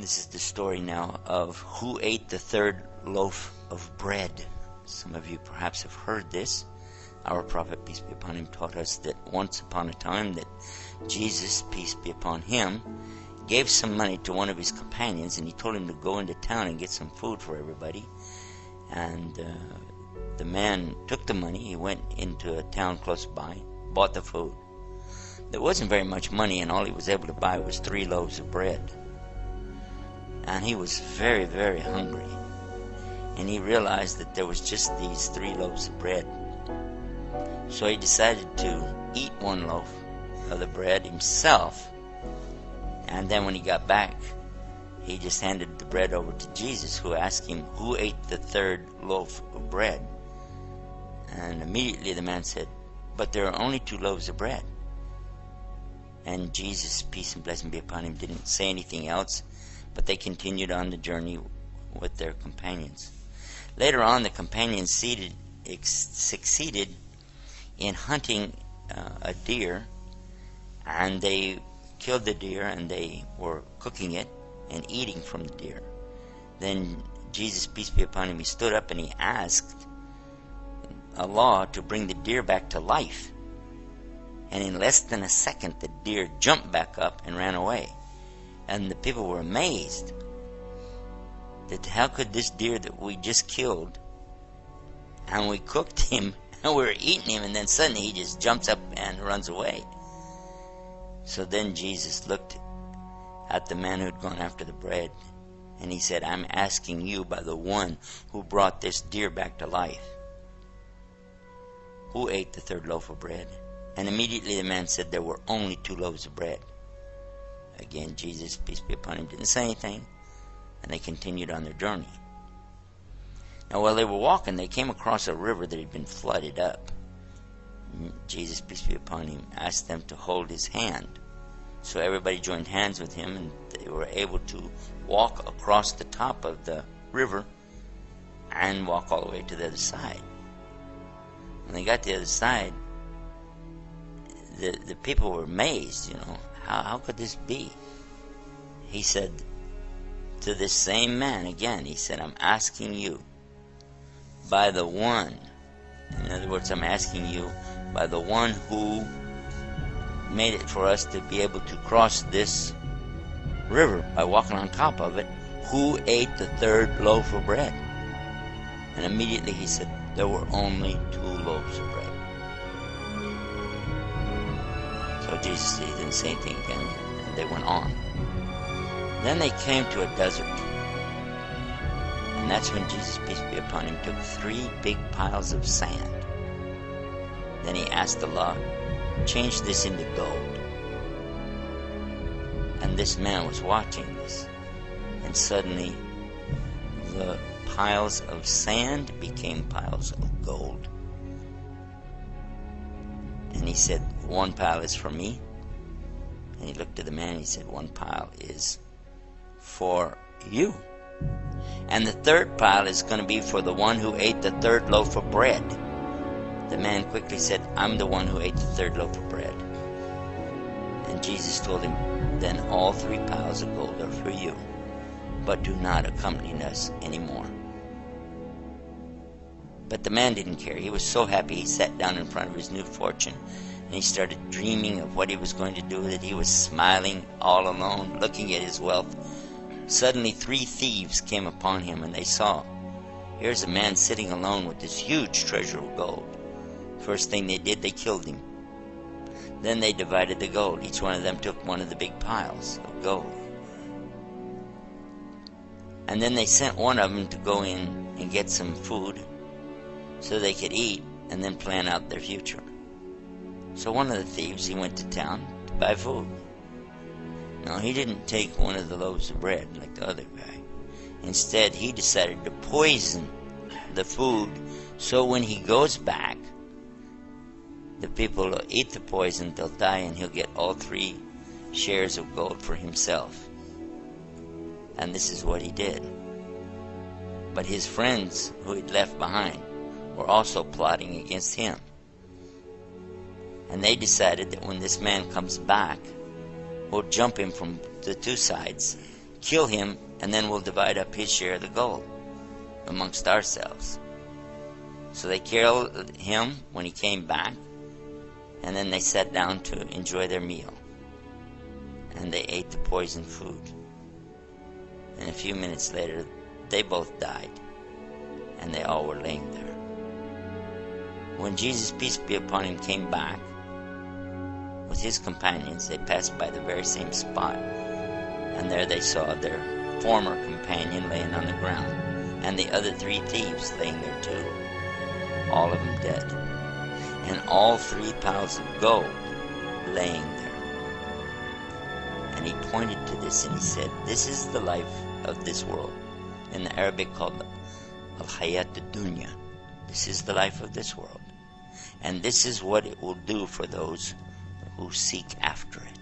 This is the story now of who ate the third loaf of bread. Some of you perhaps have heard this. Our prophet, peace be upon him, taught us that once upon a time that Jesus, peace be upon him, gave some money to one of his companions, and he told him to go into town and get some food for everybody. And the man took the money, he went into a town close by, bought the food. There wasn't very much money, and all he was able to buy was 3 loaves of bread. And he was very, very hungry. And he realized that there was just these 3 loaves of bread. So he decided to eat 1 loaf of the bread himself. And then when he got back, he just handed the bread over to Jesus, who asked him, who ate the 3rd loaf of bread? And immediately the man said, but there are only 2 loaves of bread. And Jesus, peace and blessing be upon him, didn't say anything else, but they continued on the journey with their companions. Later on, the companions succeeded in hunting a deer, and they killed the deer, and they were cooking it and eating from the deer. Then Jesus, peace be upon him, he stood up and he asked Allah to bring the deer back to life. And in less than a second, the deer jumped back up and ran away. And the people were amazed that how could this deer that we just killed, and we cooked him, and we were eating him, and then suddenly he just jumps up and runs away. So then Jesus looked at the man who had gone after the bread, and he said, I'm asking you by the one who brought this deer back to life, who ate the 3rd loaf of bread? And immediately the man said there were only 2 loaves of bread. Again, Jesus, peace be upon him, didn't say anything, and they continued on their journey. Now while they were walking, they came across a river that had been flooded up. Jesus, peace be upon him, asked them to hold his hand. So everybody joined hands with him, and they were able to walk across the top of the river and walk all the way to the other side. When they got to the other side, the people were amazed, how could this be? He said to this same man again, he said, I'm asking you by the one, in other words, I'm asking you by the one who made it for us to be able to cross this river by walking on top of it, who ate the 3rd loaf of bread? And immediately he said, there were only 2 loaves of bread. So Jesus, he didn't say anything again, and they went on. Then they came to a desert. And that's when Jesus, peace be upon him, took 3 big piles of sand. Then he asked Allah, change this into gold. And this man was watching this. And suddenly, the piles of sand became piles of gold. And he said, 1 pile is for me. And he looked at the man and he said, 1 pile is for you. And the 3rd pile is going to be for the one who ate the 3rd loaf of bread. The man quickly said, I'm the one who ate the 3rd loaf of bread. And Jesus told him, then all 3 piles of gold are for you, but do not accompany us anymore. But the man didn't care. He was so happy. He sat down in front of his new fortune, and he started dreaming of what he was going to do with it. He was smiling all alone, looking at his wealth. Suddenly 3 thieves came upon him, and they saw, here's a man sitting alone with this huge treasure of gold. First thing they did, they killed him. Then they divided the gold. Each one of them took one of the big piles of gold. And then they sent one of them to go in and get some food so they could eat and then plan out their future. So one of the thieves, he went to town to buy food. No, he didn't take one of the loaves of bread like the other guy. Instead, he decided to poison the food so when he goes back, the people will eat the poison, they'll die, and he'll get all 3 shares of gold for himself. And this is what he did. But his friends who he'd left behind were also plotting against him. And they decided that when this man comes back, we'll jump him from the 2 sides, kill him, and then we'll divide up his share of the gold amongst ourselves. So they killed him when he came back, and then they sat down to enjoy their meal. And they ate the poisoned food. And a few minutes later, they both died, and they all were laying there. When Jesus, peace be upon him, came back with his companions, they passed by the very same spot, and there they saw their former companion laying on the ground, and the other 3 thieves laying there too, all of them dead, and all 3 piles of gold laying there. And he pointed to this and he said, this is the life of this world, in the Arabic called al-hayat ad-dunya. This is the life of this world, and this is what it will do for those who seek after it.